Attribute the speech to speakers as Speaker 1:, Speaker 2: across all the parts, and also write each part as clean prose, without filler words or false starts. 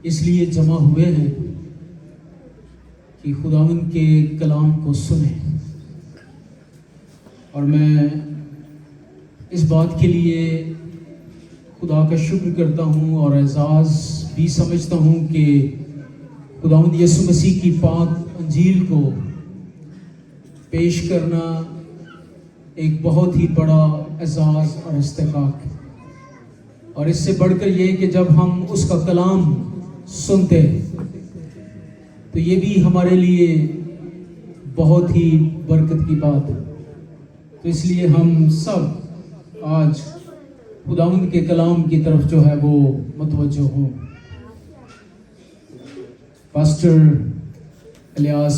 Speaker 1: اس لیے جمع ہوئے ہیں کہ خداوند کے کلام کو سنیں، اور میں اس بات کے لیے خدا کا شکر کرتا ہوں اور اعزاز بھی سمجھتا ہوں کہ خداوند یسوع مسیح کی پاک انجیل کو پیش کرنا ایک بہت ہی بڑا اعزاز اور استحقاق ہے، اور اس سے بڑھ کر یہ کہ جب ہم اس کا کلام سنتے تو یہ بھی ہمارے لیے بہت ہی برکت کی بات ہے۔ تو اس لیے ہم سب آج خداوند کے کلام کی طرف جو ہے وہ متوجہ ہوں۔ پاسٹر الیاس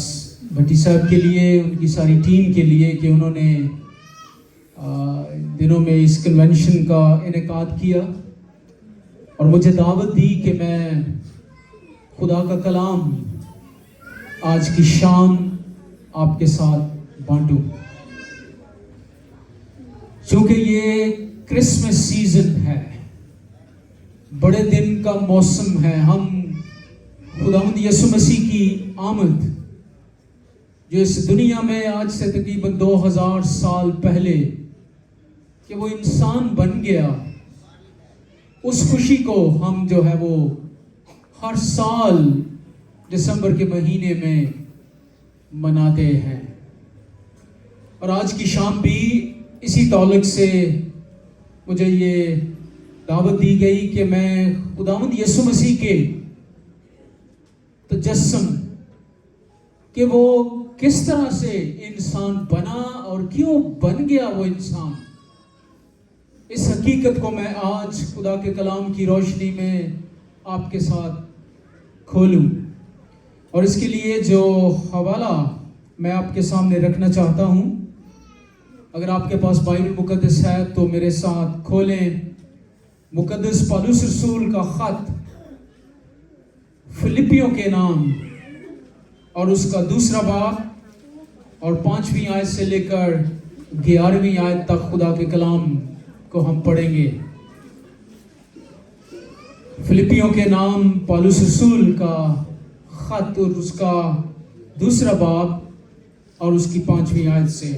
Speaker 1: بھٹی صاحب کے لیے، ان کی ساری ٹیم کے لیے کہ انہوں نے دنوں میں اس کنونشن کا انعقاد کیا اور مجھے دعوت دی کہ میں خدا کا کلام آج کی شام آپ کے ساتھ بانٹوں۔ چونکہ یہ کرسمس سیزن ہے، بڑے دن کا موسم ہے، ہم خداوند یسوع مسیح کی آمد جو اس دنیا میں آج سے تقریباً 2000 سال پہلے کہ وہ انسان بن گیا، اس خوشی کو ہم جو ہے وہ ہر سال دسمبر کے مہینے میں مناتے ہیں، اور آج کی شام بھی اسی تعلق سے مجھے یہ دعوت دی گئی کہ میں خداوند یسوع مسیح کے تجسم کہ وہ کس طرح سے انسان بنا اور کیوں بن گیا وہ انسان، اس حقیقت کو میں آج خدا کے کلام کی روشنی میں آپ کے ساتھ کھولوں، اور اس کے لیے جو حوالہ میں آپ کے سامنے رکھنا چاہتا ہوں، اگر آپ کے پاس بائبل مقدس ہے تو میرے ساتھ کھولیں مقدس پالوس رسول کا خط فلپیوں کے نام اور اس کا 2 باب اور 5ویں آیت سے لے کر 11ویں آیت تک خدا کے کلام کو ہم پڑھیں گے۔ فلپیوں کے نام پالوس رسول کا خط اور اس کا 2 باب اور اس کی 5ویں آیت سے،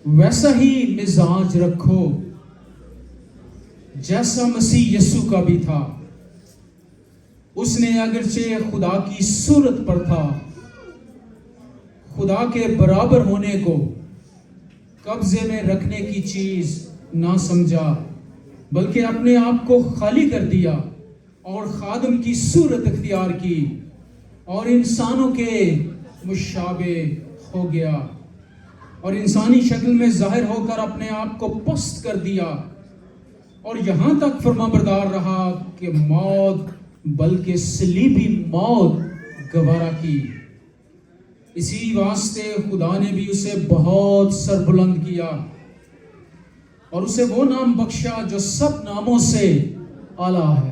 Speaker 1: ویسا ہی مزاج رکھو جیسا مسیح یسوع کا بھی تھا، اس نے اگرچہ خدا کی صورت پر تھا، خدا کے برابر ہونے کو قبضے میں رکھنے کی چیز نہ سمجھا، بلکہ اپنے آپ کو خالی کر دیا اور خادم کی صورت اختیار کی اور انسانوں کے مشابہ ہو گیا، اور انسانی شکل میں ظاہر ہو کر اپنے آپ کو پست کر دیا، اور یہاں تک فرمانبردار رہا کہ موت بلکہ صلیبی موت گوارا کی۔ اسی واسطے خدا نے بھی اسے بہت سربلند کیا اور اسے وہ نام بخشا جو سب ناموں سے اعلیٰ ہے،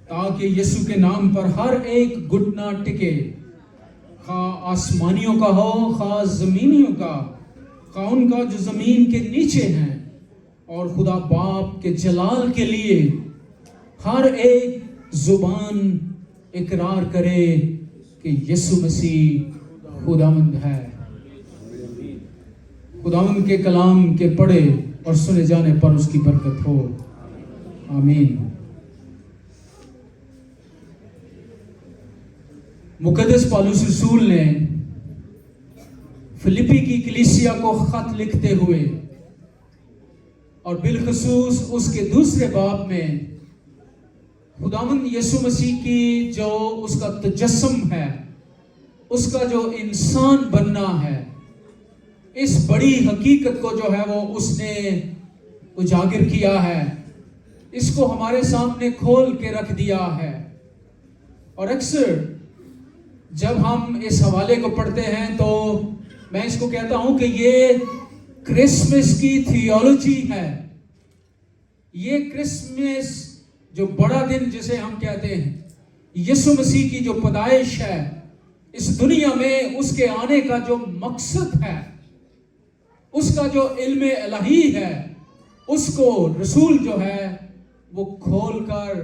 Speaker 1: تاکہ یسوع کے نام پر ہر ایک گھٹنا ٹکے، خواہ آسمانیوں کا ہو خواہ زمینیوں کا، خواہ ان کا جو زمین کے نیچے ہیں، اور خدا باپ کے جلال کے لیے ہر ایک زبان اقرار کرے کہ یسوع مسیح خداوند ہے۔ خداوند کے کلام کے پڑھے اور سنے جانے پر اس کی برکت ہو، آمین۔ مقدس پالوس رسول نے فلپی کی کلیسیا کو خط لکھتے ہوئے اور بالخصوص اس کے 2 باب میں خداوند یسوع مسیح کی جو اس کا تجسم ہے، اس کا جو انسان بننا ہے، اس بڑی حقیقت کو جو ہے وہ اس نے اجاگر کیا ہے، اس کو ہمارے سامنے کھول کے رکھ دیا ہے۔ اور اکثر جب ہم اس حوالے کو پڑھتے ہیں تو میں اس کو کہتا ہوں کہ یہ کرسمس کی تھیولوجی ہے، یہ کرسمس جو بڑا دن جسے ہم کہتے ہیں، یسوع مسیح کی جو پیدائش ہے اس دنیا میں، اس کے آنے کا جو مقصد ہے، اس کا جو علم الہی ہے، اس کو رسول جو ہے وہ کھول کر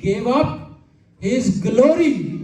Speaker 1: gave up his glory,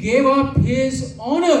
Speaker 1: gave up his honor,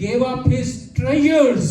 Speaker 1: gave up his treasures,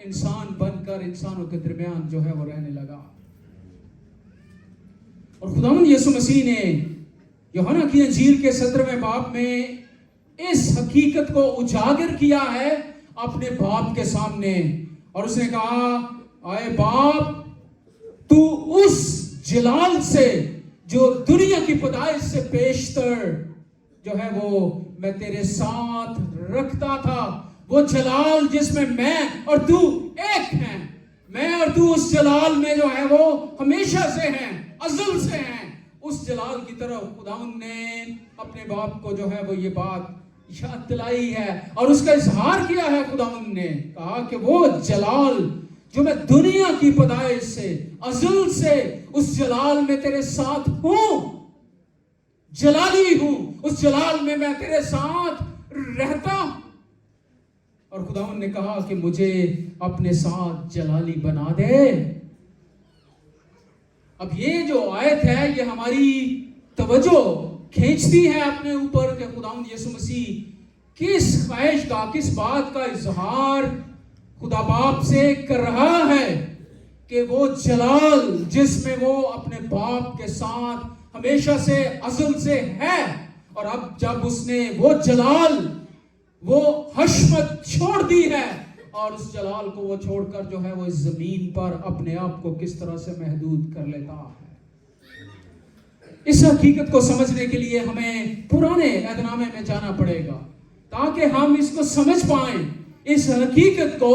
Speaker 1: انسان بن کر انسانوں کے درمیان جو ہے وہ رہنے لگا. اور خداوند یسوع مسیح نے یوحنا کی انجیل کے 17ویں باب میں اس حقیقت کو اجاگر کیا ہے اپنے باپ کے سامنے, اور اس نے کہا اے باپ, تو اس جلال سے جو دنیا کی پیدائش سے بیشتر جو ہے وہ میں تیرے ساتھ رکھتا تھا, وہ جلال جس میں میں اور تو ایک ہیں, میں اور تو اس جلال میں جو ہے وہ ہمیشہ سے ہیں, ازل سے ہیں, اس جلال کی طرف خداوند نے اپنے باپ کو جو ہے وہ یہ بات یاد دلائی ہے اور اس کا اظہار کیا ہے. خداوند نے کہا کہ وہ جلال جو میں دنیا کی پیدائش سے ازل سے اس جلال میں تیرے ساتھ ہوں, جلالی ہوں, اس جلال میں میں تیرے ساتھ رہتا ہوں. اور خداوند نے کہا کہ مجھے اپنے ساتھ جلالی بنا دے. اب یہ جو آیت ہے یہ ہماری توجہ کھینچتی ہے اپنے اوپر کہ خداوند یسوع مسیح کس خواہش کا, کس بات کا اظہار خدا باپ سے کر رہا ہے کہ وہ جلال جس میں وہ اپنے باپ کے ساتھ ہمیشہ سے ازل سے ہے, اور اب جب اس نے وہ جلال وہ حشمت چھوڑ دی ہے اور اس جلال کو وہ چھوڑ کر جو ہے وہ اس زمین پر اپنے آپ کو کس طرح سے محدود کر لیتا ہے. اس حقیقت کو سمجھنے کے لیے ہمیں پرانے عہد نامے میں جانا پڑے گا تاکہ ہم اس کو سمجھ پائیں, اس حقیقت کو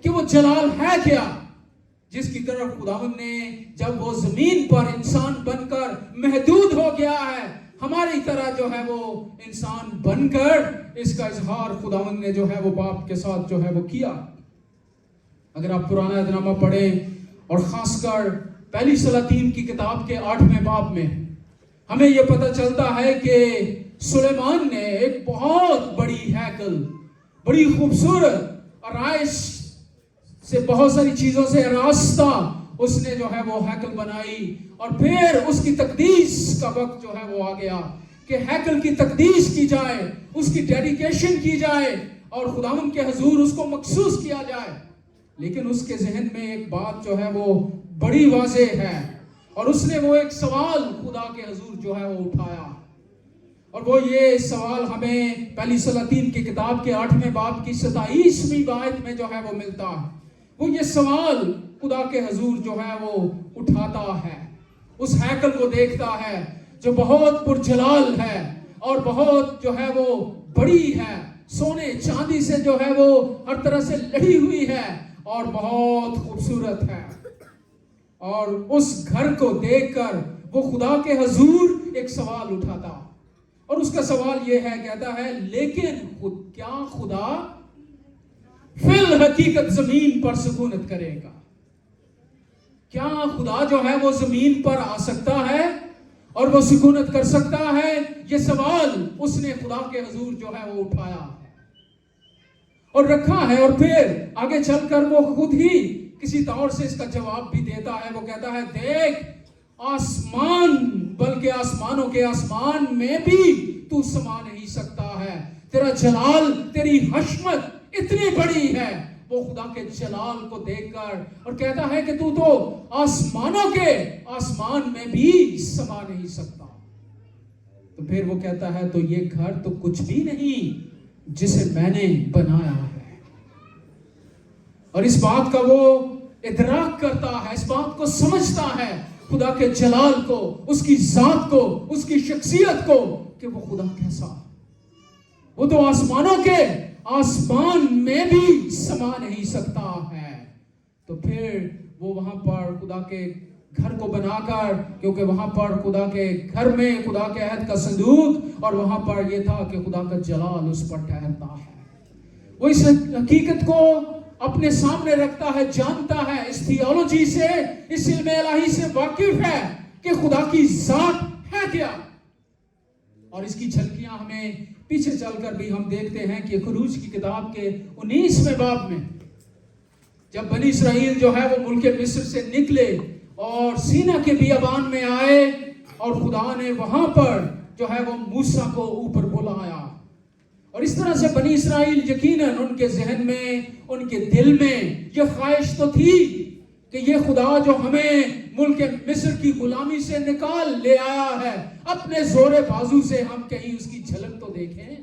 Speaker 1: کہ وہ جلال ہے کیا جس کی طرف خداوند نے جب وہ زمین پر انسان بن کر محدود ہو گیا ہے, ہماری طرح جو ہے وہ انسان بن کر اس کا اظہار خداوند نے جو ہے وہ باپ کے ساتھ جو ہے وہ کیا. اگر آپ پرانا عہد نامہ پڑھیں اور خاص کر پہلی سلاطین کی کتاب کے 8ویں باب میں ہمیں یہ پتہ چلتا ہے کہ سلیمان نے ایک بہت بڑی ہیکل, بڑی خوبصورت آرائش سے بہت ساری چیزوں سے آراستہ اس نے جو ہے وہ ہیکل بنائی, اور پھر اس کی تقدیس کا وقت جو ہے وہ آ گیا کہ ہیکل کی تقدیس کی جائے, اس کی ڈیڈیکیشن کی جائے اور خداوند کے حضور اس کو مخصوص کیا جائے. لیکن اس کے ذہن میں ایک بات جو ہے وہ بڑی واضح ہے, اور اس نے وہ ایک سوال خدا کے حضور جو ہے وہ اٹھایا, اور وہ یہ سوال ہمیں پہلی سلاطین کی کتاب کے 8ویں باب کی 27ویں آیت میں جو ہے وہ ملتا ہے. وہ یہ سوال خدا کے حضور جو ہے وہ اٹھاتا ہے, اس ہیکل کو دیکھتا ہے جو بہت پرجلال ہے اور بہت جو ہے وہ بڑی ہے, سونے چاندی سے جو ہے وہ ہر طرح سے لڑی ہوئی ہے اور بہت خوبصورت ہے. اور اس گھر کو دیکھ کر وہ خدا کے حضور ایک سوال اٹھاتا, اور اس کا سوال یہ ہے, کہتا ہے لیکن کیا خدا فی الحقیقت زمین پر سکونت کرے گا؟ کیا خدا جو ہے وہ زمین پر آ سکتا ہے اور وہ سکونت کر سکتا ہے؟ یہ سوال اس نے خدا کے حضور جو ہے وہ اٹھایا ہے اور رکھا ہے, اور پھر آگے چل کر وہ خود ہی کسی طور سے اس کا جواب بھی دیتا ہے. وہ کہتا ہے دیکھ آسمان, بلکہ آسمانوں کے آسمان میں بھی تو سما نہیں سکتا ہے, تیرا جلال, تیری حشمت اتنی بڑی ہے. وہ خدا کے جلال کو دیکھ کر اور کہتا ہے کہ تو آسمانوں کے آسمان میں بھی سما نہیں سکتا. تو پھر وہ کہتا ہے تو یہ گھر تو کچھ بھی نہیں جسے میں نے بنایا ہے. اور اس بات کا وہ ادراک کرتا ہے, اس بات کو سمجھتا ہے, خدا کے جلال کو, اس کی ذات کو, اس کی شخصیت کو, کہ وہ خدا کیسا, وہ تو آسمانوں کے آسمان میں بھی سما نہیں سکتا ہے. تو پھر وہ وہاں پر خدا کے گھر کو بنا کر, کیونکہ وہاں پر خدا کے گھر میں خدا کے عہد کا صندوق, اور وہاں پر یہ تھا کہ خدا کا جلال اس پر ٹھہرتا ہے. وہ اس حقیقت کو اپنے سامنے رکھتا ہے, جانتا ہے, اس تھیولوجی سے, اس علم الہی سے واقف ہے کہ خدا کی ذات ہے کیا. اور اس کی جھلکیاں ہمیں پیچھے چل کر بھی ہم دیکھتے ہیں کہ خروج کی کتاب کے 19ویں باب میں جب بنی اسرائیل جو ہے وہ ملک مصر سے نکلے اور سینا کے بیابان میں آئے, اور خدا نے وہاں پر جو ہے وہ موسیٰ کو اوپر بلایا, اور اس طرح سے بنی اسرائیل یقیناً ان کے ذہن میں، ان کے دل میں یہ خواہش تو تھی کہ یہ خدا جو ہمیں ملک مصر کی غلامی سے نکال لے آیا ہے، اپنے زور بازو سے ہم کہیں اس کی جھلک تو دیکھیں،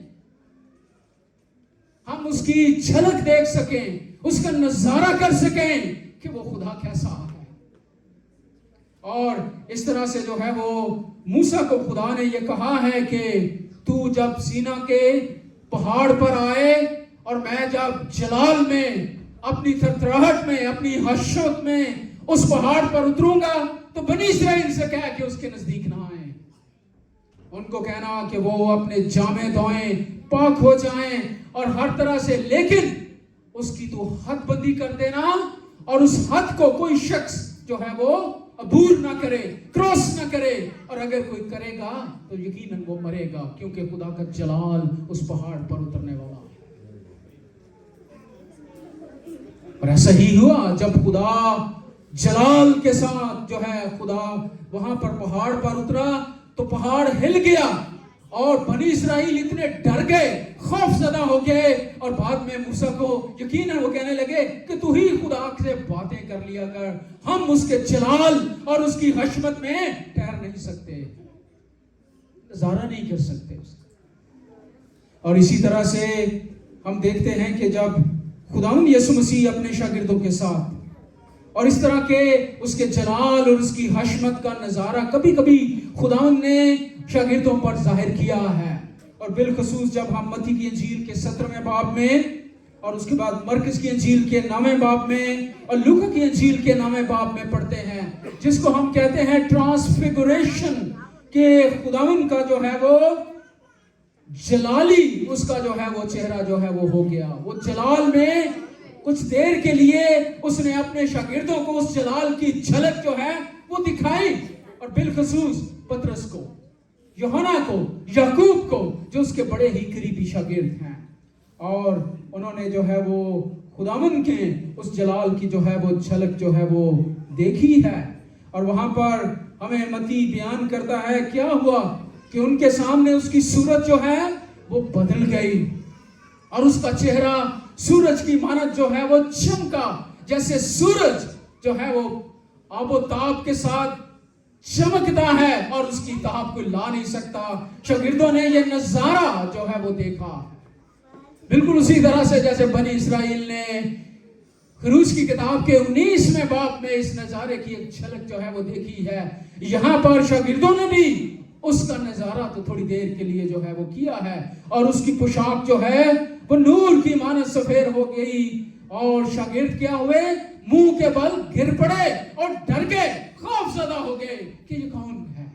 Speaker 1: ہم اس کی جھلک دیکھ سکیں، اس کا نظارہ کر سکیں کہ وہ خدا کیسا ہے۔ اور اس طرح سے جو ہے وہ موسیٰ کو خدا نے یہ کہا ہے کہ تو جب سینا کے پہاڑ پر آئے اور میں جب جلال میں، اپنی تھرتھراہٹ میں، اپنی حشمت میں اس پہاڑ پر اتروں گا تو بنی اسرائیل سے کہہ کہ اس کے نزدیک نہ آئیں، ان کو کہنا کہ وہ اپنے جامے دھوئیں، پاک ہو جائیں اور ہر طرح سے، لیکن اس کی تو حد بندی کر دینا اور اس حد کو کوئی شخص جو ہے وہ عبور نہ کرے، کراس نہ کرے، اور اگر کوئی کرے گا تو یقیناً وہ مرے گا، کیونکہ خدا کا جلال اس پہاڑ پر اترنے والا ہے۔ اور ایسا ہی ہوا جب خدا جلال کے ساتھ جو ہے خدا وہاں پر پہاڑ پر اترا تو پہاڑ ہل گیا اور بنی اسرائیل اتنے ڈر گئے، خوف زدہ ہو گئے، اور بعد میں موسیٰ کو یقیناً وہ کہنے لگے کہ تو ہی خدا سے باتیں کر لیا کر، ہم اس کے جلال اور اس کی حشمت میں ٹھہر نہیں سکتے، نظارہ نہیں کر سکتے اس کا۔ اور اسی طرح سے ہم دیکھتے ہیں کہ جب خداوند یسوع مسیح اپنے شاگردوں کے ساتھ اور اس طرح کے اس کے جلال اور اس کی حشمت کا نظارہ کبھی کبھی خداوند نے شاگردوں پر ظاہر کیا ہے، اور بالخصوص جب ہم متی کی انجیل کے 17ویں باب میں اور اس کے بعد مرکز کی انجیل کے 9ویں باب میں اور لوکا کی انجیل کے 9ویں باب میں پڑھتے ہیں، جس کو ہم کہتے ہیں ٹرانسفیگوریشن، کہ خداوند کا جو ہے وہ جلالی، اس کا جو ہے وہ چہرہ جو ہے وہ ہو گیا، وہ جلال میں کچھ دیر کے لیے اس نے اپنے شاگردوں کو اس جلال کی جھلک جو ہے وہ دکھائی، اور بالخصوص پترس کو، یوحنا کو، یعقوب کو، جو اس کے بڑے ہی قریبی شاگرد ہیں، اور انہوں نے جو ہے وہ خداوند کے اس جلال کی جو ہے وہ جھلک جو ہے وہ دیکھی ہے۔ اور وہاں پر ہمیں متی بیان کرتا ہے کیا ہوا کہ ان کے سامنے اس کی صورت جو ہے وہ بدل گئی، اور اس کا چہرہ سورج کی مانند جو ہے وہ چمکا، جیسے سورج جو ہے وہ آب و تاب کے ساتھ چمکتا ہے اور اس کی تاب کوئی لا نہیں سکتا۔ شاگردوں نے یہ نظارہ جو ہے وہ دیکھا، بالکل اسی طرح سے جیسے بنی اسرائیل نے خروج کی کتاب کے 19ویں باب میں اس نظارے کی ایک جھلک جو ہے وہ دیکھی ہے، یہاں پر شاگردوں نے بھی اس کا نظارہ تو تھوڑی دیر کے لیے جو ہے وہ کیا ہے، اور اس کی پوشاک جو ہے وہ نور کی مانند سفید ہو گئی، اور شاگرد کیا ہوئے، منہ کے بل گر پڑے اور ڈر گئے، خوف زدہ ہو گئے کہ یہ کون ہے۔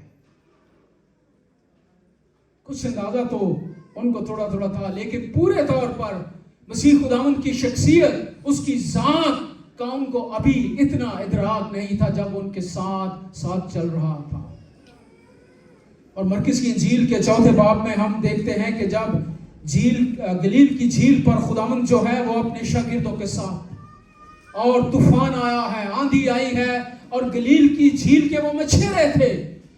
Speaker 1: کچھ اندازہ تو ان کو تھوڑا تھوڑا تھا، لیکن پورے طور پر مسیح خداوند کی شخصیت، اس کی ذات کا ان کو ابھی اتنا ادراک نہیں تھا جب ان کے ساتھ چل رہا تھا۔ اور مرکز کی انجیل کے 4 باب میں ہم دیکھتے ہیں کہ جب گلیل کی جھیل پر خداوند جو ہے وہ اپنے شاگردوں کے ساتھ، اور طوفان آیا ہے، آندھی آئی ہے، اور گلیل کی جھیل کے وہ مچھرے تھے،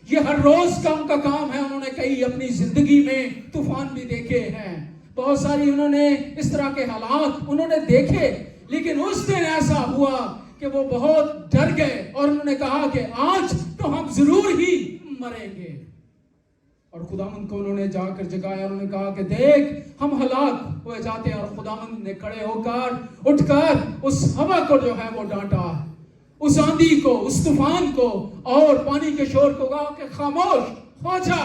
Speaker 1: یہ ہر روز کا ان کا کام ہے، انہوں نے کئی اپنی زندگی میں طوفان بھی دیکھے ہیں، بہت ساری انہوں نے اس طرح کے حالات انہوں نے دیکھے، لیکن اس دن ایسا ہوا کہ وہ بہت ڈر گئے اور انہوں نے کہا کہ آج تو ہم ضرور ہی مریں گے، اور خداوند کو انہوں نے جا کر جگایا، انہوں نے کہا کہ دیکھ ہم ہلاک ہوئے جاتے ہیں، اور خداوند نے کھڑے ہو کر اٹھ کر اس ہوا کو جو ہے وہ ڈانٹا، اس آندھی کو، اس طوفان کو، اور پانی کے شور کو کہا کہ خاموش ہو جا،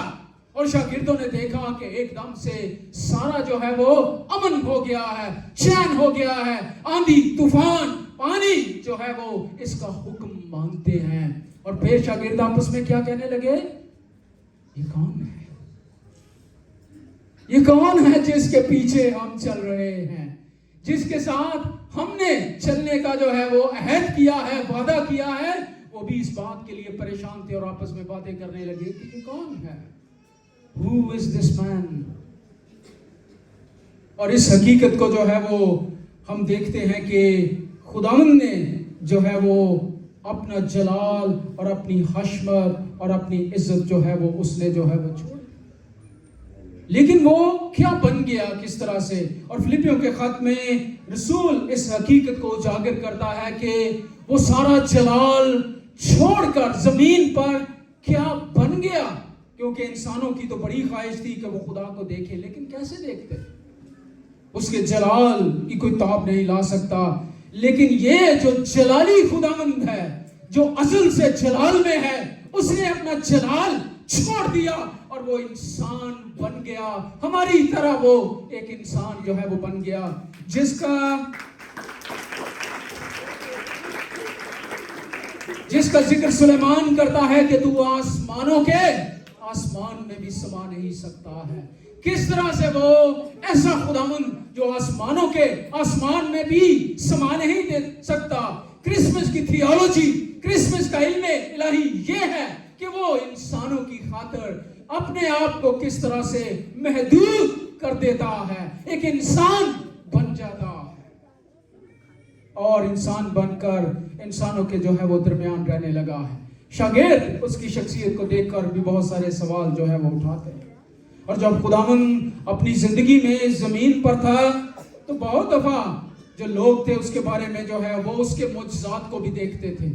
Speaker 1: اور شاگردوں نے دیکھا کہ ایک دم سے سارا جو ہے وہ امن ہو گیا ہے، چین ہو گیا ہے، آندھی، طوفان، پانی جو ہے وہ اس کا حکم مانتے ہیں، اور پھر شاگرد آپس میں کیا کہنے لگے، یہ کون ہے، یہ کون ہے جس کے پیچھے ہم چل رہے ہیں، جس کے ساتھ ہم نے چلنے کا جو ہے وہ عہد کیا ہے، وعدہ کیا ہے، وہ بھی اس بات کے لیے پریشان تھے اور آپس میں باتیں کرنے لگے کہ یہ کون ہے، who is this man؟ اور اس حقیقت کو جو ہے وہ ہم دیکھتے ہیں کہ خداوند نے جو ہے وہ اپنا جلال اور اپنی حشمت اور اپنی عزت جو ہے وہ اس نے جو ہے وہ چھوڑ، لیکن وہ کیا بن گیا کس طرح سے. اور فلپیوں کے خط میں رسول اس حقیقت کو اجاگر کرتا ہے کہ وہ سارا جلال چھوڑ کر زمین پر کیا بن گیا. کیونکہ انسانوں کی تو بڑی خواہش تھی کہ وہ خدا کو دیکھے، لیکن کیسے دیکھتے؟ اس کے جلال کی کوئی تاب نہیں لا سکتا. لیکن یہ جو جلالی خداوند ہے، جو ازل سے جلال میں ہے، اس نے اپنا جلال چھوڑ دیا اور وہ انسان بن گیا. ہماری طرح وہ ایک انسان جو ہے وہ بن گیا، جس کا ذکر سلیمان کرتا ہے کہ تو آسمانوں کے آسمان میں بھی سما نہیں سکتا ہے. کس طرح سے وہ ایسا خداوند جو آسمانوں کے آسمان میں بھی سما نہیں دے سکتا. کرسمس کی تھیولوجی، کرسمس کا علم الہی یہ ہے کہ وہ انسانوں کی خاطر اپنے آپ کو کس طرح سے محدود کر دیتا ہے. ایک انسان بن جاتا ہے اور انسان بن کر انسانوں کے جو ہے وہ درمیان رہنے لگا ہے. شاگرد اس کی شخصیت کو دیکھ کر بھی بہت سارے سوال جو ہے وہ اٹھاتے ہیں. اور جب خداوند اپنی زندگی میں زمین پر تھا تو بہت دفعہ جو لوگ تھے اس کے بارے میں جو ہے وہ اس کے معجزات کو بھی دیکھتے تھے،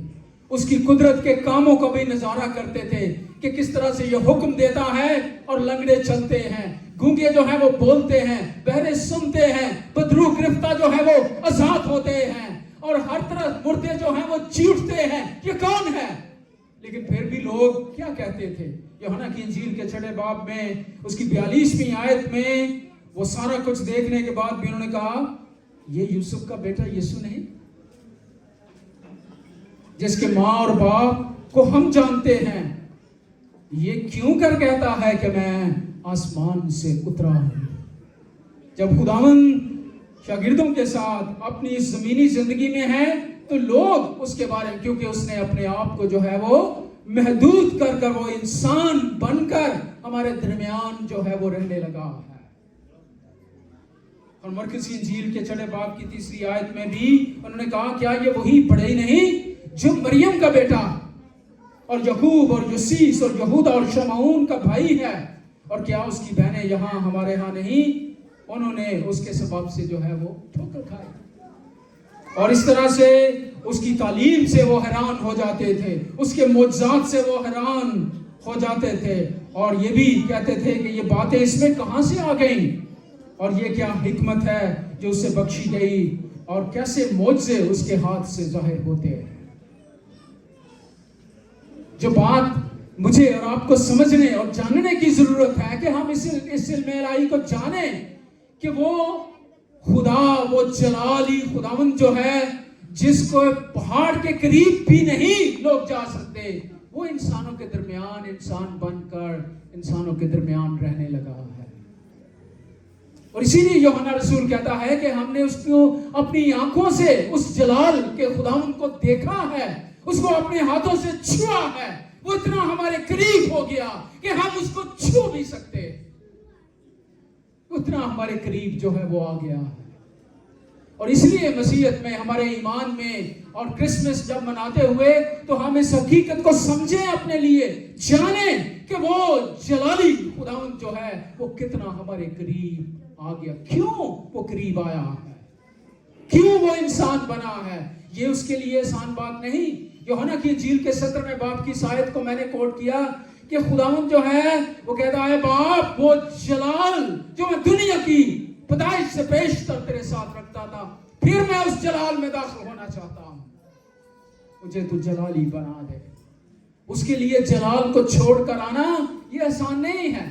Speaker 1: اس کی قدرت کے کاموں کو بھی نظارہ کرتے تھے کہ کس طرح سے یہ حکم دیتا ہے اور لنگڑے چلتے ہیں، گونگے جو ہیں وہ بولتے ہیں، بہرے سنتے ہیں، بدرو گرفتہ جو ہے وہ آزاد ہوتے ہیں، اور ہر طرح مردے جو ہیں وہ چیختے ہیں. یہ کون ہے؟ لیکن پھر بھی لوگ کیا کہتے تھے؟ یوحنا کی انجیل کے 6 باب میں اس کی 42ویں آیت میں وہ سارا کچھ دیکھنے کے بعد بھی انہوں نے کہا یہ یوسف کا بیٹا یسوع نہیں، جس کے ماں اور باپ کو ہم جانتے ہیں، یہ کیوں کر کہتا ہے کہ میں آسمان سے اترا ہوں؟ جب خداوند شاگردوں کے ساتھ اپنی زمینی زندگی میں ہے تو لوگ اس کے بارے میں، کیونکہ اس نے اپنے آپ کو جو ہے وہ محدود کر کر وہ انسان بن کر ہمارے درمیان جو ہے وہ رہنے لگا ہے. اور مرکز کی انجیل کے 6 باب کی 3 آیت میں بھی انہوں نے کہا کیا یہ وہی بڑے نہیں جو مریم کا بیٹا اور یعقوب اور یوسیس اور یہودا اور شمعون کا بھائی ہے، اور کیا اس کی بہنیں یہاں ہمارے ہاں نہیں؟ انہوں نے اس کے سبب سے جو ہے وہ ٹھوکر کھائی. اور اس طرح سے اس کی تعلیم سے وہ حیران ہو جاتے تھے، اس کے معجزات سے وہ حیران ہو جاتے تھے، اور یہ بھی کہتے تھے کہ یہ باتیں اس میں کہاں سے آ گئیں، اور یہ کیا حکمت ہے جو اسے بخشی گئی، اور کیسے معجزے اس کے ہاتھ سے ظاہر ہوتے ہیں. جو بات مجھے اور آپ کو سمجھنے اور جاننے کی ضرورت ہے کہ ہم اس علم الہی کو جانیں کہ وہ خدا، وہ جلالی خداوند جو ہے جس کو پہاڑ کے قریب بھی نہیں لوگ جا سکتے، وہ انسانوں کے درمیان انسان بن کر انسانوں کے درمیان رہنے لگا ہے. اور اسی لیے یوحنا رسول کہتا ہے کہ ہم نے اس کو اپنی آنکھوں سے اس جلال کے خداوند کو دیکھا ہے، اس کو اپنے ہاتھوں سے چھوا ہے. وہ اتنا ہمارے قریب ہو گیا کہ ہم اس کو چھو بھی سکتے، اتنا ہمارے قریب جو ہے وہ آ گیا ہے. اور اس لیے مسیحیت میں، ہمارے ایمان میں، اور کرسمس جب مناتے ہوئے تو ہم اس حقیقت کو سمجھیں، اپنے لیے جانیں کہ وہ جلالی خداوند جو ہے وہ کتنا ہمارے قریب آ گیا. کیوں وہ قریب آیا ہے، کیوں وہ انسان بنا ہے؟ یہ اس کے لیے آسان بات نہیں. یوحنا کی انجیل کے 17 باب کی آیت کو میں نے کوٹ کیا کہ خداوند جو ہے وہ کہتا ہے باپ وہ جلال جو میں دنیا کی پیدائش سے بیشتر تیرے ساتھ رکھتا تھا، پھر میں اس جلال میں داخل ہونا چاہتا ہوں، مجھے تو جلالی بنا دے. اس کے لیے جلال کو چھوڑ کر آنا یہ آسان نہیں ہے،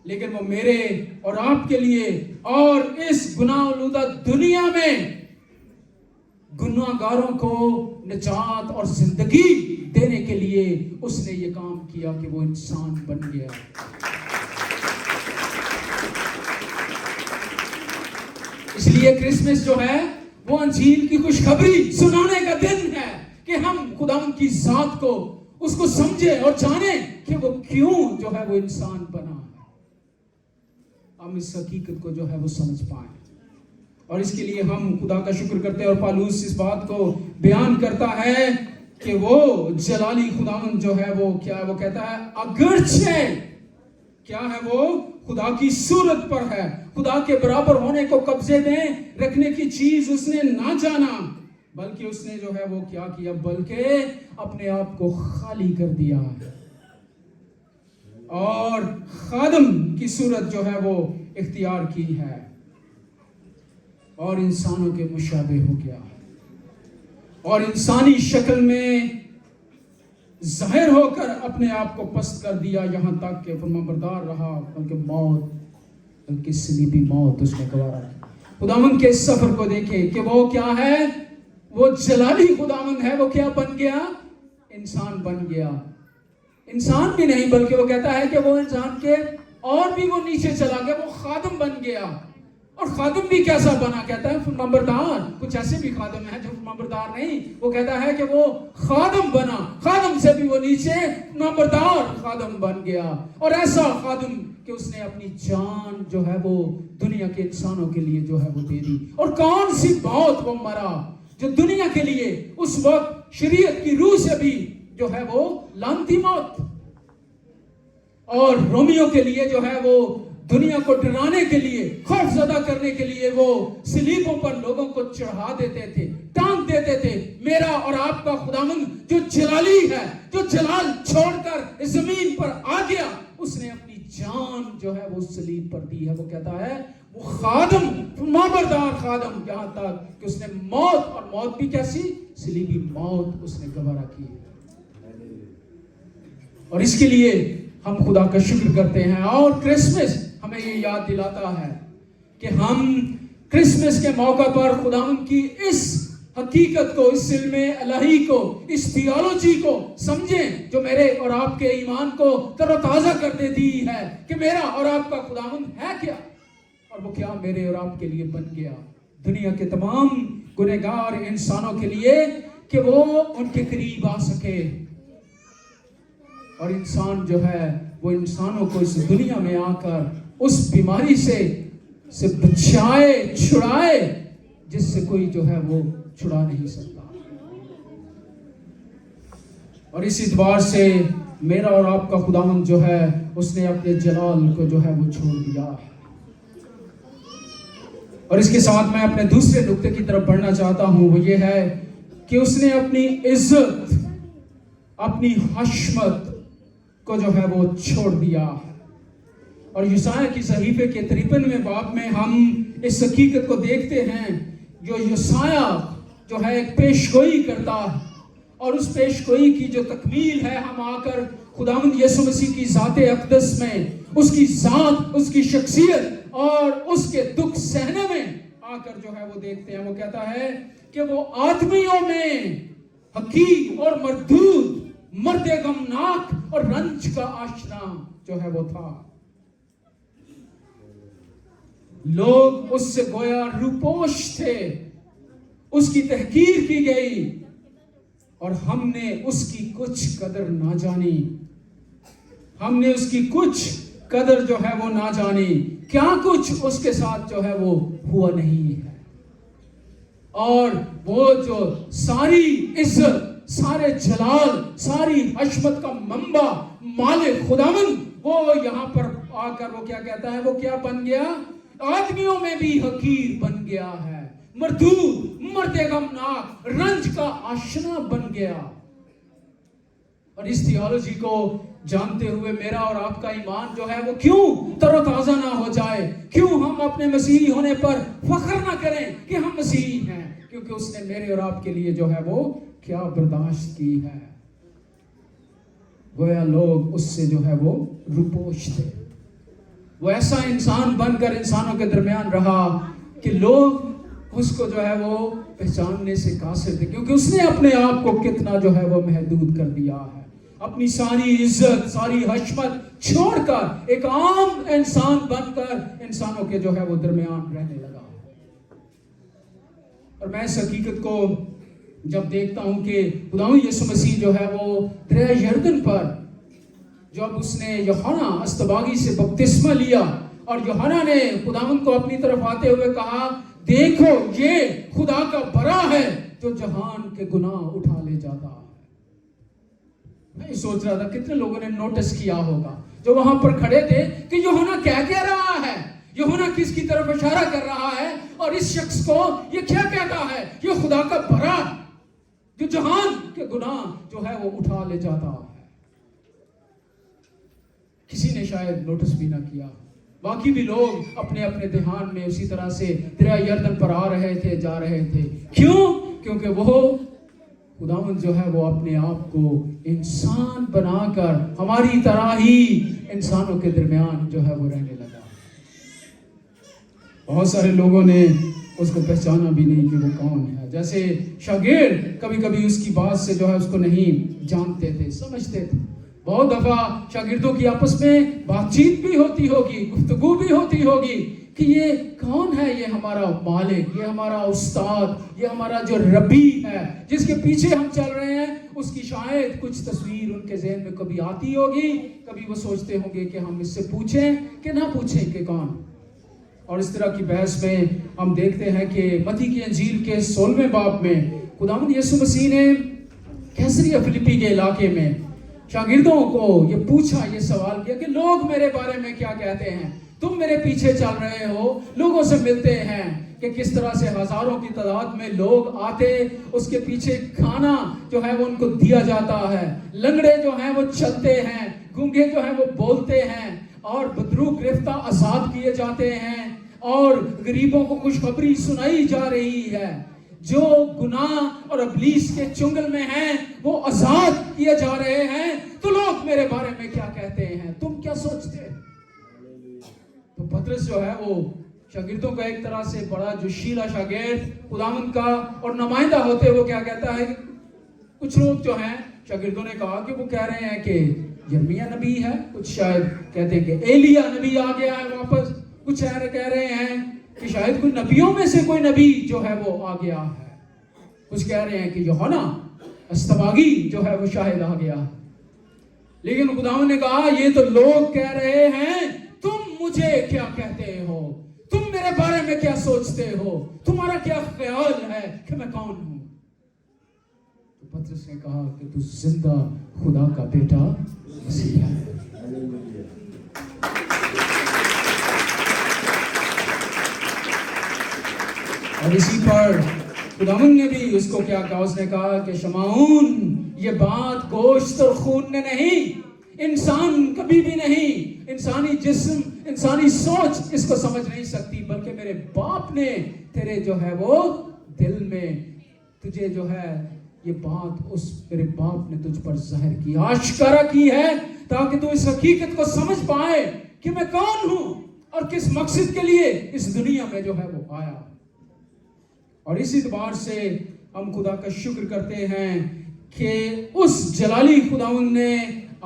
Speaker 1: لیکن وہ میرے اور آپ کے لیے اور اس گناہ آلودہ دنیا میں گناہ گاروں کو نجات اور زندگی دینے کے لیے اس نے یہ کام کیا کہ وہ انسان بن گیا. اس لیے کرسمس جو ہے وہ انجیل کی خوشخبری سنانے کا دن ہے کہ ہم خداوند کی ذات کو، اس کو سمجھیں اور جانیں کہ وہ کیوں جو ہے وہ انسان بنا ہے. ہم اس حقیقت کو جو ہے وہ سمجھ پائیں، اور اس کے لیے ہم خدا کا شکر کرتے ہیں. اور پالوس اس بات کو بیان کرتا ہے کہ وہ جلالی خداوند جو ہے وہ کیا وہ کہتا ہے اگرچہ کیا ہے وہ خدا کی صورت پر ہے. خدا کے برابر ہونے کو قبضے میں رکھنے کی چیز اس نے نہ جانا، بلکہ اس نے جو ہے وہ کیا کیا، بلکہ اپنے آپ کو خالی کر دیا اور خادم کی صورت جو ہے وہ اختیار کی ہے اور انسانوں کے مشابہ ہو گیا اور انسانی شکل میں ظاہر ہو کر اپنے آپ کو پست کر دیا، یہاں تک کہ فرمانبردار رہا، بلکہ صلیبی موت اس نے گوارا کی. خداوند کے اس سفر کو دیکھیں کہ وہ کیا ہے، وہ جلالی خداوند ہے. وہ کیا بن گیا، انسان بن گیا. انسان بھی نہیں بلکہ وہ کہتا ہے کہ وہ انسان کے اور بھی وہ نیچے چلا گیا، وہ خادم بن گیا. اور خادم بھی کیسا بنا، کہتا ہے فرمانبردار. کچھ ایسے بھی خادم ہیں جو فرمانبردار نہیں، وہ کہتا ہے کہ وہ خادم بنا، خادم سے بھی وہ نیچے فرمانبردار خادم بن گیا. اور ایسا خادم کہ اس نے اپنی جان جو ہے وہ دنیا کے انسانوں کے لیے جو ہے وہ دے دی. اور کون سی موت وہ مرا جو دنیا کے لیے اس وقت شریعت کی روح سے بھی جو ہے وہ لعنتی موت، اور رومیوں کے لیے جو ہے وہ دنیا کو ڈرانے کے لیے، خوف زدہ کرنے کے لیے وہ صلیبوں پر لوگوں کو چڑھا دیتے تھے، ٹانگ دیتے تھے. میرا اور آپ کا خداوند جو جلالی ہے، جو جلال چھوڑ کر اس زمین پر آ گیا، اس نے اپنی جان جو ہے وہ صلیب پر دی ہے. وہ کہتا ہے وہ خادم، فرمانبردار خادم، یہاں تک کہ اس نے موت، اور موت بھی کیسی، صلیبی موت اس نے گوارا کی. اور اس کے لیے ہم خدا کا شکر کرتے ہیں. اور کرسمس ہمیں یہ یاد دلاتا ہے کہ ہم کرسمس کے موقع پر خداوند کی اس حقیقت کو، اس علم الہی کو، اس تھیولوجی کو سمجھیں جو میرے اور آپ کے ایمان کو تر و تازہ کر دیتی ہے کہ میرا اور آپ کا خداوند ہے کیا، اور وہ کیا میرے اور آپ کے لیے بن گیا، دنیا کے تمام گنہگار انسانوں کے لیے، کہ وہ ان کے قریب آ سکے. اور انسان جو ہے وہ انسانوں کو اس دنیا میں آ کر اس بیماری سے بچائے، چھڑائے، جس سے کوئی جو ہے وہ چھڑا نہیں سکتا. اور اس اعتبار سے میرا اور آپ کا خداوند جو ہے اس نے اپنے جلال کو جو ہے وہ چھوڑ دیا ہے. اور اس کے ساتھ میں اپنے دوسرے نقطے کی طرف بڑھنا چاہتا ہوں، وہ یہ ہے کہ اس نے اپنی عزت، اپنی حشمت کو جو ہے وہ چھوڑ دیا. اور یسایہ کی صحیفے کے 53ویں باب میں ہم اس حقیقت کو دیکھتے ہیں، جو یسایہ جو ہے ایک پیشگوئی کرتا ہے، اور اس پیشگوئی کی جو تکمیل ہے، ہم آ کر خداوند یسوع مسیح کی ذات اقدس میں، اس کی ذات، اس کی شخصیت اور اس کے دکھ سہنے میں آ کر جو ہے وہ دیکھتے ہیں. وہ کہتا ہے کہ وہ آدمیوں میں حقیر اور مردود، مرد غمناک اور رنج کا آشنا جو ہے وہ تھا. لوگ اس سے گویا روپوش تھے، اس کی تحقیر کی گئی، اور ہم نے اس کی کچھ قدر نہ جانی. ہم نے اس کی کچھ قدر جو ہے وہ نہ جانی. کیا کچھ اس کے ساتھ جو ہے وہ ہوا نہیں ہے. اور وہ جو ساری عزت، سارے جلال، ساری حشمت کا منبع مالک خداوند، وہ یہاں پر آ کر وہ کیا کہتا ہے، وہ کیا بن گیا، آدمیوں میں بھی حقیر بن گیا ہے، مردود، مرد غمناک، رنج کا آشنا بن گیا. اور اس تھیولوجی کو جانتے ہوئے میرا اور آپ کا ایمان جو ہے وہ کیوں تر و تازہ نہ ہو جائے، کیوں ہم اپنے مسیحی ہونے پر فخر نہ کریں کہ ہم مسیحی ہیں، کیونکہ اس نے میرے اور آپ کے لیے جو ہے وہ کیا برداشت کی ہے. گویا لوگ اس سے جو ہے وہ روپوش تھے. وہ ایسا انسان بن کر انسانوں کے درمیان رہا کہ لوگ اس کو جو ہے وہ پہچاننے سے قاصر تھے، کیونکہ اس نے اپنے آپ کو کتنا جو ہے وہ محدود کر دیا ہے. اپنی ساری عزت، ساری حشمت چھوڑ کر ایک عام انسان بن کر انسانوں کے جو ہے وہ درمیان رہنے لگا. اور میں اس حقیقت کو جب دیکھتا ہوں کہ خداوند یسوع مسیح جو ہے وہ دریا یردن پر جب اس نے یوحنا اصطباغی سے بپتسمہ لیا، اور یوحنا نے خداوند کو اپنی طرف آتے ہوئے کہا، دیکھو یہ خدا کا برا ہے جو جہان کے گناہ اٹھا لے جاتا ہے. میں سوچ رہا تھا کتنے لوگوں نے نوٹس کیا ہوگا جو وہاں پر کھڑے تھے کہ یوحنا کیا کہہ رہا ہے، یوحنا کس کی طرف اشارہ کر رہا ہے، اور اس شخص کو یہ کیا کہتا ہے، یہ خدا کا بڑا جو جہان کے گناہ جو ہے وہ اٹھا لے جاتا ہے۔ کسی نے شاید نوٹس بھی نہ کیا، باقی بھی لوگ اپنے اپنے دھیان میں اسی طرح سے دریا یردن پر آ رہے تھے، جا رہے تھے۔ کیوں؟ کیونکہ وہ خداوند جو ہے وہ اپنے آپ کو انسان بنا کر ہماری طرح ہی انسانوں کے درمیان جو ہے وہ رہنے لگا۔ بہت سارے لوگوں نے اس کو پہچانا بھی نہیں کہ وہ کون ہے، جیسے شاگرد کبھی کبھی اس کی بات سے جو ہے اس کو نہیں جانتے تھے، سمجھتے تھے۔ بہت دفعہ شاگردوں کی آپس میں بات چیت بھی ہوتی ہوگی، گفتگو بھی ہوتی ہوگی کہ یہ کون ہے، یہ ہمارا مالک، یہ ہمارا استاد، یہ ہمارا جو ربی ہے جس کے پیچھے ہم چل رہے ہیں، اس کی شاید کچھ تصویر ان کے ذہن میں کبھی آتی ہوگی۔ کبھی وہ سوچتے ہوں گے کہ ہم اس سے پوچھیں کہ نہ پوچھیں کہ کون۔ اور اس طرح کی بحث میں ہم دیکھتے ہیں کہ متی کی انجیل کے 16ویں باب میں خداوند یسوع مسیح نے کیسریا فلپی کے علاقے میں شاگردوں کو یہ پوچھا، یہ سوال کیا کہ لوگ میرے بارے میں کیا کہتے ہیں؟ تم میرے پیچھے چل رہے ہو، لوگوں سے ملتے ہیں کہ کس طرح سے ہزاروں کی تعداد میں لوگ آتے، اس کے پیچھے کھانا جو ہے وہ ان کو دیا جاتا ہے، لنگڑے جو ہیں وہ چلتے ہیں، گونگے جو ہیں وہ بولتے ہیں، اور بدرو گرفتہ آزاد کیے جاتے ہیں، اور غریبوں کو خوشخبری سنائی جا رہی ہے۔ جو گناہ اور ابلیس کے چنگل میں ہیں وہ آزاد کیے جا رہے ہیں، تو لوگ میرے بارے میں کیا کہتے ہیں؟ تم کیا سوچتے؟ تو پطرس جو ہے وہ شاگردوں کا ایک طرح سے بڑا جو شیلا شاگرد خداوند کا اور نمائندہ ہوتے وہ کیا کہتا ہے؟ کچھ لوگ جو ہیں شاگردوں نے کہا کہ وہ کہہ رہے ہیں کہ یرمیہ نبی ہے، کچھ شاید کہتے ہیں کہ ایلیا نبی آ گیا ہے واپس، کچھ کہہ رہے ہیں کہ شاید کوئی نبیوں میں سے کوئی نبی جو ہے وہ آ گیا ہے، کچھ کہہ رہے ہیں کہ یوحنا استباغی جو ہے وہ شاید آ گیا۔ لیکن خداوند نے کہا یہ تو لوگ کہہ رہے ہیں، تم مجھے کیا کہتے ہو؟ تم میرے بارے میں کیا سوچتے ہو؟ تمہارا کیا خیال ہے کہ میں کون ہوں؟ تو پطرس نے کہا کہ تو زندہ خدا کا بیٹا مسیح ہے۔ اور اسی پر خداوند نے بھی اس کو کیا کہا؟ اس نے کہا کہ شمعون، یہ بات گوشت اور خون نے نہیں، انسان کبھی بھی نہیں، انسانی جسم، انسانی سوچ اس کو سمجھ نہیں سکتی، بلکہ میرے باپ نے تیرے جو ہے وہ دل میں تجھے جو ہے یہ بات اس میرے باپ نے تجھ پر ظاہر کی، آشکارا کی ہے، تاکہ تو اس حقیقت کو سمجھ پائے کہ میں کون ہوں اور کس مقصد کے لیے اس دنیا میں جو ہے وہ آیا۔ اور اسی اعتبار سے ہم خدا کا شکر کرتے ہیں کہ اس جلالی خداوند نے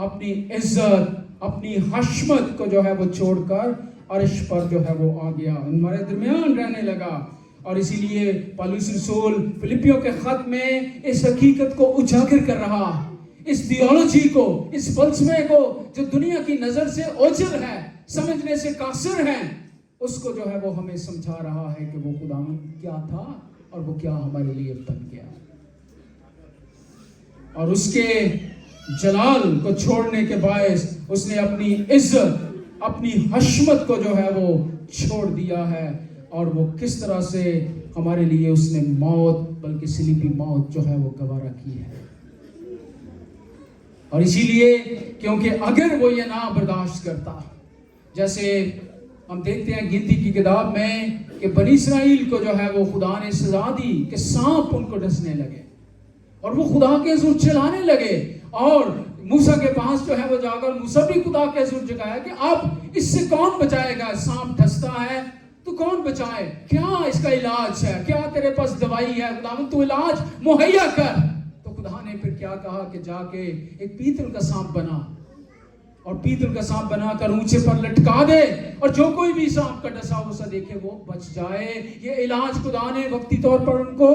Speaker 1: اپنی عزت، اپنی حشمت کو جو ہے وہ چھوڑ کر عرش پر جو ہے وہ آ گیا، ہمارے درمیان رہنے لگا۔ اور اسی لیے پالوس رسول فلپیوں کے خط میں اس حقیقت کو اجاگر کر رہا، اس تھیولوجی کو، اس فلسفے کو جو دنیا کی نظر سے اوجھل ہے، سمجھنے سے قاصر ہے، اس کو جو ہے وہ ہمیں سمجھا رہا ہے کہ وہ خداوند کیا تھا اور وہ کیا ہمارے لیے بن گیا۔ اور اس کے جلال کو چھوڑنے کے باعث اس نے اپنی عزت، اپنی حشمت کو جو ہے وہ چھوڑ دیا ہے، اور وہ کس طرح سے ہمارے لیے اس نے موت، بلکہ صلیبی موت جو ہے وہ گوارا کی ہے۔ اور اسی لیے کیونکہ اگر وہ یہ نہ برداشت کرتا، جیسے ہم دیکھتے ہیں گنتی کی کتاب میں کہ بنی اسرائیل کو جو ہے وہ خدا نے سزا دی کہ سانپ ان کو ڈسنے لگے، اور وہ خدا کے حضور چلانے لگے، اور موسیٰ کے پاس جو ہے وہ جا کر موسیٰ بھی خدا کے حضور جگایا کہ اب اس سے کون بچائے گا؟ سانپ ڈستا ہے تو کون بچائے؟ کیا اس کا علاج ہے؟ کیا تیرے پاس دوائی ہے؟ خداوند تو علاج مہیا کر۔ تو خدا نے پھر کیا کہا کہ جا کے ایک پیتل کا سانپ بنا، اور پیتل کا سانپ بنا کر اونچے پر لٹکا دے، اور جو کوئی بھی سانپ کا ڈسا ہوا دیکھے وہ بچ جائے۔ یہ علاج خدا نے وقتی طور پر ان کو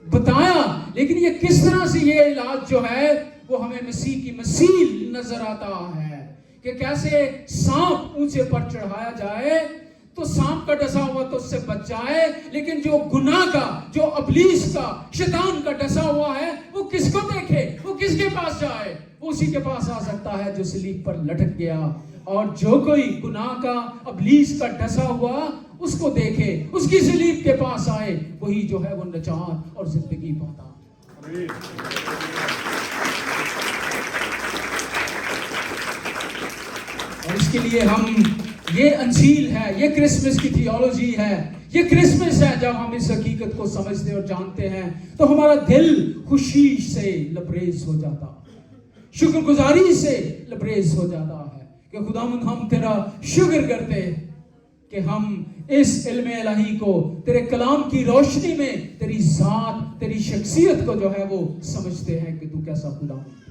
Speaker 1: بتایا، لیکن یہ کس طرح سے یہ علاج جو ہے وہ ہمیں مسیح کی مثیل نظر آتا ہے کہ کیسے سانپ اونچے پر چڑھایا جائے تو سانپ کا ڈسا ہوا تو اس سے بچ جائے، لیکن جو گناہ کا، جو ابلیس کا، شیطان کا ڈسا ہوا ہے، وہ کس کو دیکھے، وہ کس کے پاس جائے؟ وہ اسی کے پاس آ سکتا ہے جو صلیب پر لٹک گیا۔ اور جو کوئی گناہ کا، ابلیس کا ڈسا ہوا اس کو دیکھے، اس کی صلیب کے پاس آئے، وہی جو ہے وہ نجات اور زندگی پاتا۔ اور اس کے لیے ہم، یہ انجیل ہے، یہ کرسمس کی تھیولوجی ہے، یہ کرسمس ہے۔ جب ہم اس حقیقت کو سمجھتے اور جانتے ہیں تو ہمارا دل خوشی سے لبریز ہو جاتا، شکر گزاری سے لبریز ہو جاتا ہے کہ خداوند ہم تیرا شکر کرتے کہ ہم اس علم الہی کو تیرے کلام کی روشنی میں تیری ذات، تیری شخصیت کو جو ہے وہ سمجھتے ہیں کہ تو کیسا خدا ہے،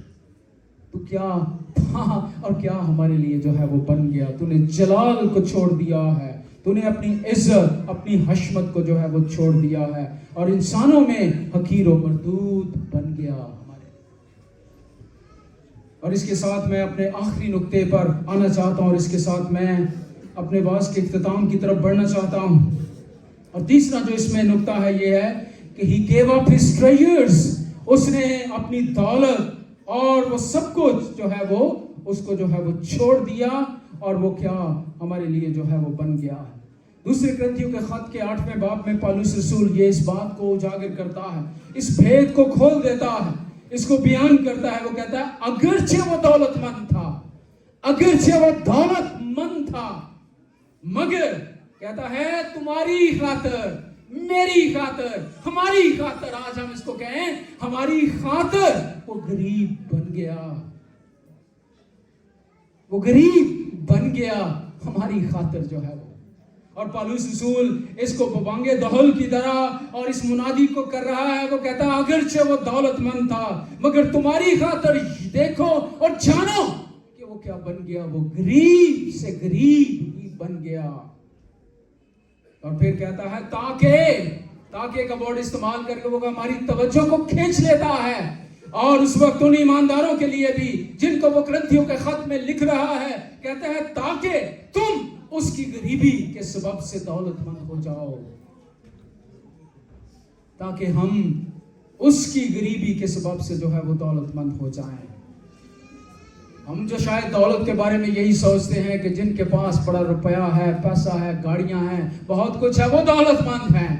Speaker 1: تو کیا تھا اور کیا ہمارے لیے جو ہے وہ بن گیا۔ تو نے جلال کو چھوڑ دیا ہے، تو نے اپنی عزت، اپنی حشمت کو جو ہے وہ چھوڑ دیا ہے، اور انسانوں میں حقیر و مردود بن گیا ہمارے۔ اور اس کے ساتھ میں اپنے آخری نقطے پر آنا چاہتا ہوں، اور اس کے ساتھ میں اپنے واعظ کے اختتام کی طرف بڑھنا چاہتا ہوں۔ اور تیسرا جو اس میں نقطہ ہے یہ ہے کہ he gave up his treasures، اس نے اپنی دولت اور وہ سب کچھ جو ہے وہ اس کو جو ہے وہ چھوڑ دیا، اور وہ کیا ہمارے لیے جو ہے وہ بن گیا ہے۔ دوسرے کرنتھیوں کے خط کے 8ویں باب میں پالوس رسول یہ اس بات کو اجاگر کرتا ہے، اس بھید کو کھول دیتا ہے، اس کو بیان کرتا ہے۔ وہ کہتا ہے اگرچہ وہ دولت مند تھا، اگرچہ وہ دولت مند تھا، مگر کہتا ہے تمہاری خاطر، میری خاطر، ہماری خاطر، آج ہم اس کو کہیں ہماری خاطر وہ غریب بن گیا، وہ غریب بن گیا ہماری خاطر جو ہے وہ۔ اور پالوس رسول اس کو ببانگ دہل کی طرح اور اس منادی کو کر رہا ہے، وہ کہتا ہے اگرچہ وہ دولت مند تھا مگر تمہاری خاطر دیکھو اور جانو کہ وہ کیا بن گیا، وہ غریب سے غریب ہی بن گیا۔ اور پھر کہتا ہے تاکہ کا ورڈ استعمال کر کے وہ ہماری توجہ کو کھینچ لیتا ہے، اور اس وقت ان ایمانداروں کے لیے بھی جن کو وہ کرنتھیوں کے خط میں لکھ رہا ہے، کہتا ہے تاکہ تم اس کی غریبی کے سبب سے دولت مند ہو جاؤ، تاکہ ہم اس کی غریبی کے سبب سے جو ہے وہ دولت مند ہو جائیں۔ ہم جو شاید دولت کے بارے میں یہی سوچتے ہیں کہ جن کے پاس بڑا روپیہ ہے، پیسہ ہے، گاڑیاں ہیں، بہت کچھ ہے، وہ دولت مند ہیں۔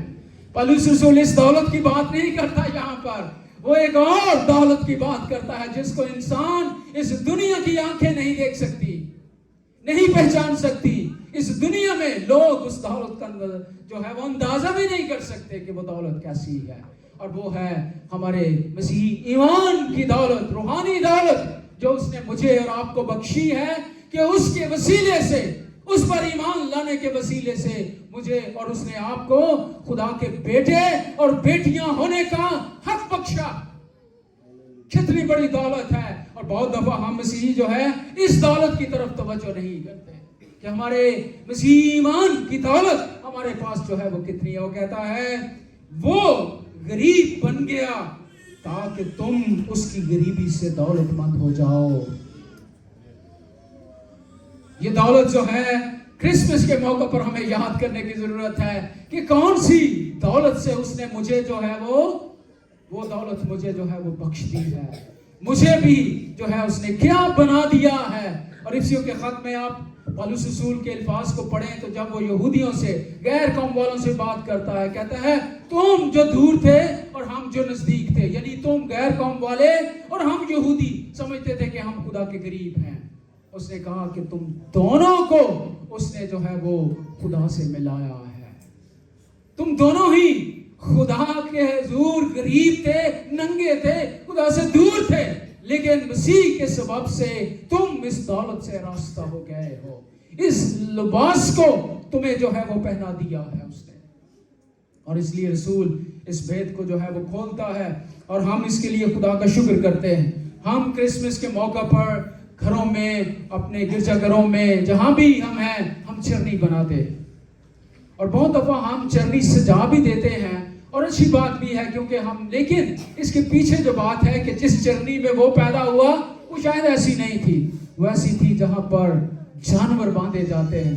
Speaker 1: پالوس رسول اس دولت کی بات نہیں کرتا یہاں پر، وہ ایک اور دولت کی بات کرتا ہے جس کو انسان اس دنیا کی آنکھیں نہیں دیکھ سکتی، نہیں پہچان سکتی۔ اس دنیا میں لوگ اس دولت کا جو ہے وہ اندازہ بھی نہیں کر سکتے کہ وہ دولت کیسی ہے، اور وہ ہے ہمارے مسیحی ایمان کی دولت، روحانی دولت جو اس نے مجھے اور آپ کو بخشی ہے، کہ اس کے وسیلے سے، اس پر ایمان لانے کے وسیلے سے مجھے اور اس نے آپ کو خدا کے بیٹے اور بیٹیاں ہونے کا حق بخشا۔ کتنی بڑی دولت ہے، اور بہت دفعہ ہم مسیحی جو ہے اس دولت کی طرف توجہ نہیں کرتے کہ ہمارے مسیحی ایمان کی دولت ہمارے پاس جو ہے وہ کتنی ہے۔ وہ کہتا ہے وہ غریب بن گیا تاکہ تم اس کی غریبی سے دولت مند ہو جاؤ۔ یہ دولت جو ہے کرسمس کے موقع پر ہمیں یاد کرنے کی ضرورت ہے کہ کون سی دولت سے اس نے مجھے جو ہے وہ دولت مجھے جو ہے وہ بخش دی ہے، مجھے بھی جو ہے اس نے کیا بنا دیا ہے۔ اور افسیوں کے خط میں آپ پالوس رسول کے الفاظ کو پڑھیں تو جب وہ یہودیوں سے، غیر قوم والوں سے بات کرتا ہے، کہتا ہے تم جو دور تھے اور ہم جو نزدیک تھے، یعنی تم غیر قوم والے اور ہم یہودی سمجھتے تھے کہ ہم خدا کے قریب ہیں۔ اس نے کہا کہ تم دونوں کو اس نے جو ہے وہ خدا سے ملایا ہے، تم دونوں ہی خدا کے حضور غریب تھے، ننگے تھے، خدا سے دور تھے، لیکن مسیح کے سبب سے تم اس دولت سے راستہ ہو گئے ہو، اس لباس کو تمہیں جو ہے وہ پہنا دیا ہے اس نے۔ اور اس لیے رسول اس بھید کو جو ہے وہ کھولتا ہے، اور ہم اس کے لیے خدا کا شکر کرتے ہیں۔ ہم کرسمس کے موقع پر گھروں میں، اپنے گرجا گھروں میں، جہاں بھی ہم ہیں، ہم چرنی بناتے، اور بہت دفعہ ہم چرنی سجا بھی دیتے ہیں، اور اچھی بات بھی ہے کیونکہ ہم، لیکن اس کے پیچھے جو بات ہے کہ جس چرنی میں وہ پیدا ہوا وہ شاید ایسی نہیں تھی، وہ ایسی تھی جہاں پر جانور باندھے جاتے ہیں،